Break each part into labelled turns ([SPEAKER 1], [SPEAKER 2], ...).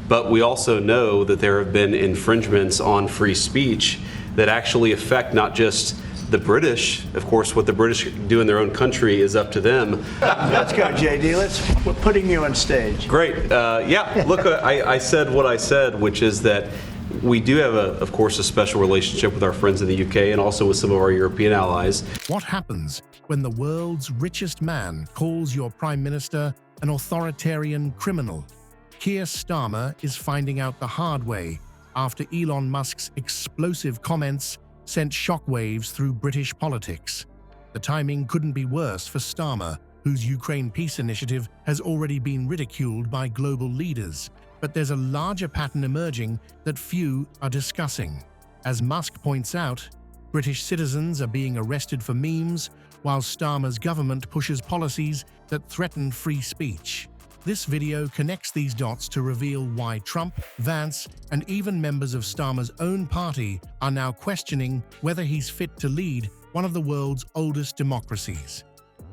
[SPEAKER 1] But we also know that there have been infringements on free speech that actually affect not just the British. Of course, what the British do in their own country is up to them.
[SPEAKER 2] Let's go, JD. We're putting you on stage.
[SPEAKER 1] Great. Yeah, look, I said what I said, which is that we do have, of course, a special relationship with our friends in the UK and also with some of our European allies.
[SPEAKER 3] What happens when the world's richest man calls your prime minister an authoritarian criminal? Keir Starmer is finding out the hard way after Elon Musk's explosive comments sent shockwaves through British politics. The timing couldn't be worse for Starmer, whose Ukraine peace initiative has already been ridiculed by global leaders. But there's a larger pattern emerging that few are discussing. As Musk points out, British citizens are being arrested for memes, while Starmer's government pushes policies that threaten free speech. This video connects these dots to reveal why Trump, Vance, and even members of Starmer's own party are now questioning whether he's fit to lead one of the world's oldest democracies.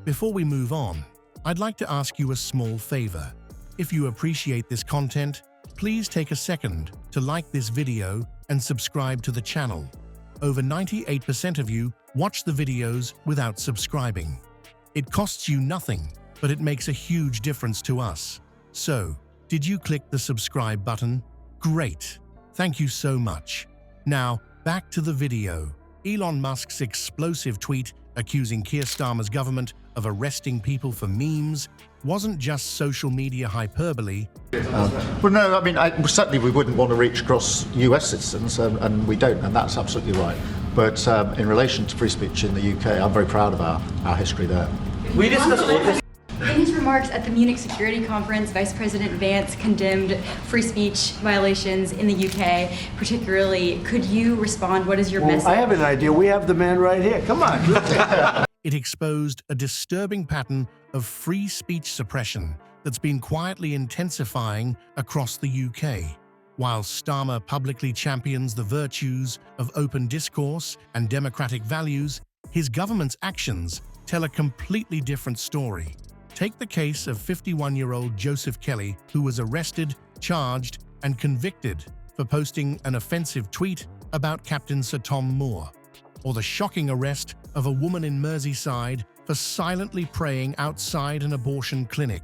[SPEAKER 3] Before we move on, I'd like to ask you a small favor. If you appreciate this content, please take a second to like this video and subscribe to the channel. Over 98% of you watch the videos without subscribing. It costs you nothing, but it makes a huge difference to us. So, did you click the subscribe button? Great! Thank you so much. Now, back to the video. Elon Musk's explosive tweet accusing Keir Starmer's government of arresting people for memes wasn't just social media hyperbole.
[SPEAKER 4] Well, no, I mean, certainly we wouldn't want to reach across US citizens, and we don't, and that's absolutely right. But in relation to free speech in the UK, I'm very proud of our history there.
[SPEAKER 5] We discussed all this.
[SPEAKER 6] In his remarks at the Munich Security Conference, Vice President Vance condemned free speech violations in the UK, particularly. Could you respond? What is your message?
[SPEAKER 2] I have an idea. We have the man right here. Come on.
[SPEAKER 3] It exposed a disturbing pattern of free speech suppression that's been quietly intensifying across the UK. While Starmer publicly champions the virtues of open discourse and democratic values, his government's actions tell a completely different story. Take the case of 51-year-old Joseph Kelly, who was arrested, charged, and convicted for posting an offensive tweet about Captain Sir Tom Moore, or the shocking arrest of a woman in Merseyside for silently praying outside an abortion clinic.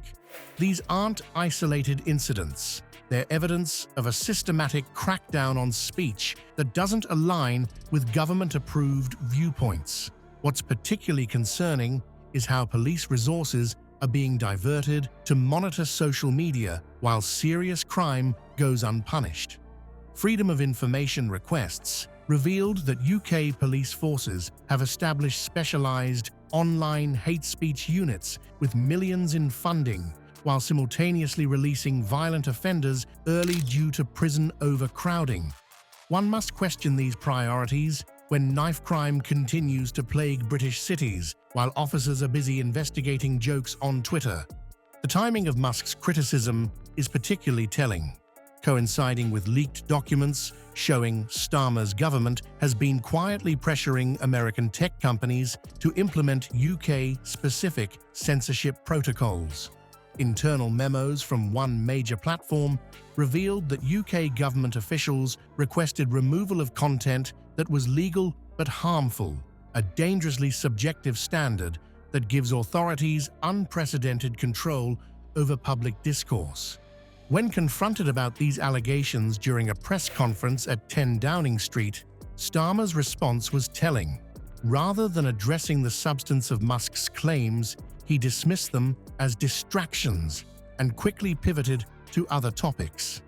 [SPEAKER 3] These aren't isolated incidents. They're evidence of a systematic crackdown on speech that doesn't align with government-approved viewpoints. What's particularly concerning is how police resources are being diverted to monitor social media while serious crime goes unpunished. Freedom of Information requests revealed that UK police forces have established specialized online hate speech units with millions in funding, while simultaneously releasing violent offenders early due to prison overcrowding. One must question these priorities when knife crime continues to plague British cities, while officers are busy investigating jokes on Twitter. The timing of Musk's criticism is particularly telling, coinciding with leaked documents showing Starmer's government has been quietly pressuring American tech companies to implement UK-specific censorship protocols. Internal memos from one major platform revealed that UK government officials requested removal of content that was legal but harmful, a dangerously subjective standard that gives authorities unprecedented control over public discourse. When confronted about these allegations during a press conference at 10 Downing Street, Starmer's response was telling. Rather than addressing the substance of Musk's claims, he dismissed them as distractions and quickly pivoted to other topics.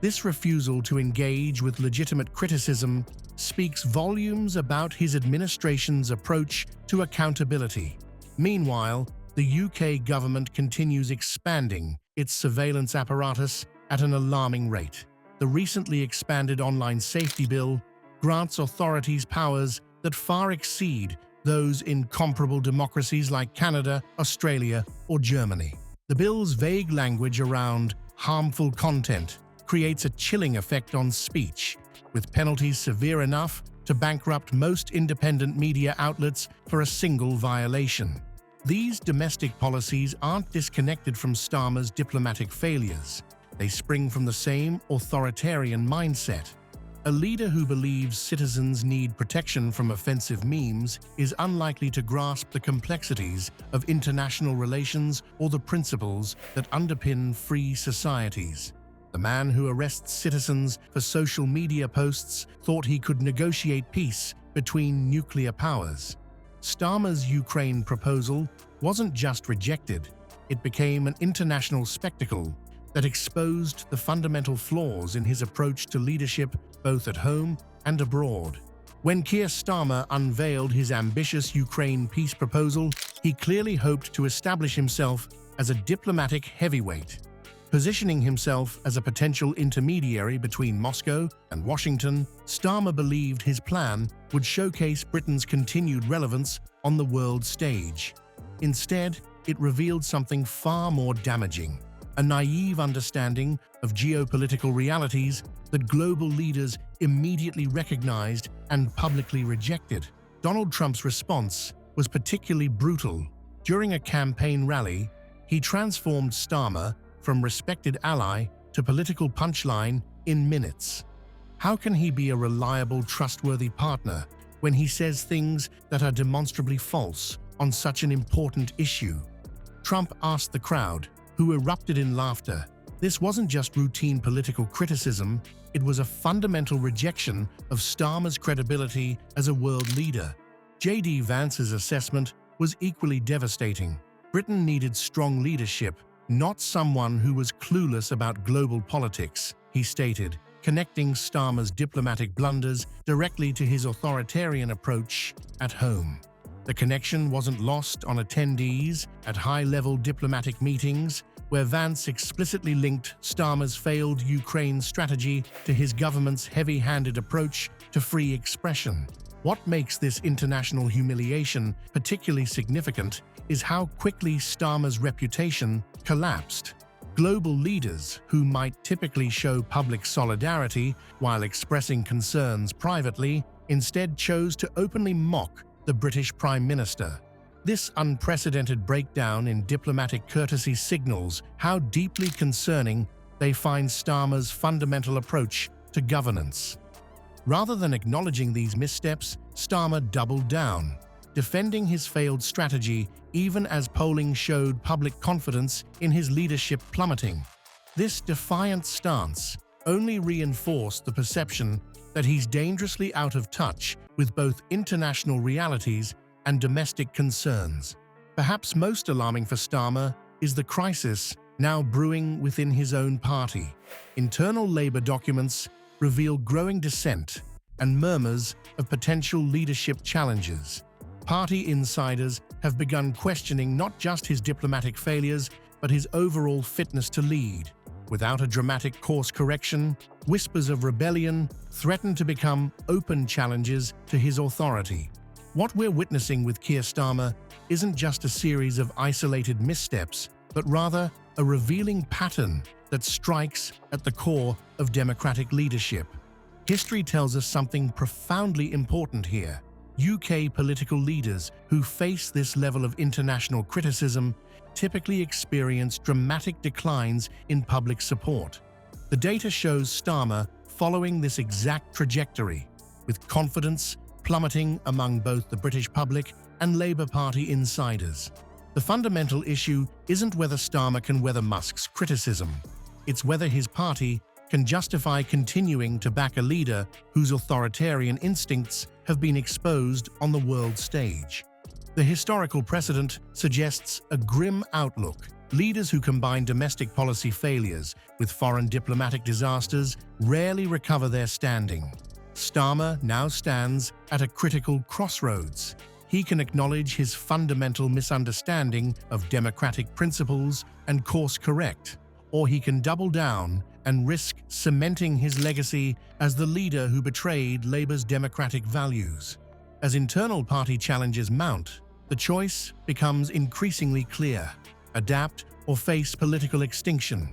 [SPEAKER 3] This refusal to engage with legitimate criticism speaks volumes about his administration's approach to accountability. Meanwhile, the UK government continues expanding its surveillance apparatus at an alarming rate. The recently expanded Online Safety Bill grants authorities powers that far exceed those in comparable democracies like Canada, Australia, or Germany. The bill's vague language around harmful content creates a chilling effect on speech, with penalties severe enough to bankrupt most independent media outlets for a single violation. These domestic policies aren't disconnected from Starmer's diplomatic failures. They spring from the same authoritarian mindset. A leader who believes citizens need protection from offensive memes is unlikely to grasp the complexities of international relations or the principles that underpin free societies. The man who arrests citizens for social media posts thought he could negotiate peace between nuclear powers. Starmer's Ukraine proposal wasn't just rejected, it became an international spectacle that exposed the fundamental flaws in his approach to leadership both at home and abroad. When Keir Starmer unveiled his ambitious Ukraine peace proposal, he clearly hoped to establish himself as a diplomatic heavyweight. Positioning himself as a potential intermediary between Moscow and Washington, Starmer believed his plan would showcase Britain's continued relevance on the world stage. Instead, it revealed something far more damaging: a naive understanding of geopolitical realities that global leaders immediately recognized and publicly rejected. Donald Trump's response was particularly brutal. During a campaign rally, he transformed Starmer from respected ally to political punchline in minutes. How can he be a reliable, trustworthy partner when he says things that are demonstrably false on such an important issue? Trump asked the crowd, who erupted in laughter. This wasn't just routine political criticism, it was a fundamental rejection of Starmer's credibility as a world leader. J.D. Vance's assessment was equally devastating. Britain needed strong leadership, not someone who was clueless about global politics, he stated, connecting Starmer's diplomatic blunders directly to his authoritarian approach at home. The connection wasn't lost on attendees at high-level diplomatic meetings, where Vance explicitly linked Starmer's failed Ukraine strategy to his government's heavy-handed approach to free expression. What makes this international humiliation particularly significant is how quickly Starmer's reputation collapsed. Global leaders, who might typically show public solidarity while expressing concerns privately, instead chose to openly mock the British Prime Minister. This unprecedented breakdown in diplomatic courtesy signals how deeply concerning they find Starmer's fundamental approach to governance. Rather than acknowledging these missteps, Starmer doubled down, defending his failed strategy even as polling showed public confidence in his leadership plummeting. This defiant stance only reinforced the perception that he's dangerously out of touch with both international realities and domestic concerns. Perhaps most alarming for Starmer is the crisis now brewing within his own party. Internal Labour documents reveal growing dissent and murmurs of potential leadership challenges. Party insiders have begun questioning not just his diplomatic failures, but his overall fitness to lead. Without a dramatic course correction, whispers of rebellion threaten to become open challenges to his authority. What we're witnessing with Keir Starmer isn't just a series of isolated missteps, but rather a revealing pattern that strikes at the core of democratic leadership. History tells us something profoundly important here. UK political leaders who face this level of international criticism typically experience dramatic declines in public support. The data shows Starmer following this exact trajectory, with confidence plummeting among both the British public and Labour Party insiders. The fundamental issue isn't whether Starmer can weather Musk's criticism, it's whether his party can justify continuing to back a leader whose authoritarian instincts have been exposed on the world stage. The historical precedent suggests a grim outlook. Leaders who combine domestic policy failures with foreign diplomatic disasters rarely recover their standing. Starmer now stands at a critical crossroads. He can acknowledge his fundamental misunderstanding of democratic principles and course correct, or he can double down and risk cementing his legacy as the leader who betrayed Labour's democratic values. As internal party challenges mount, the choice becomes increasingly clear: adapt or face political extinction.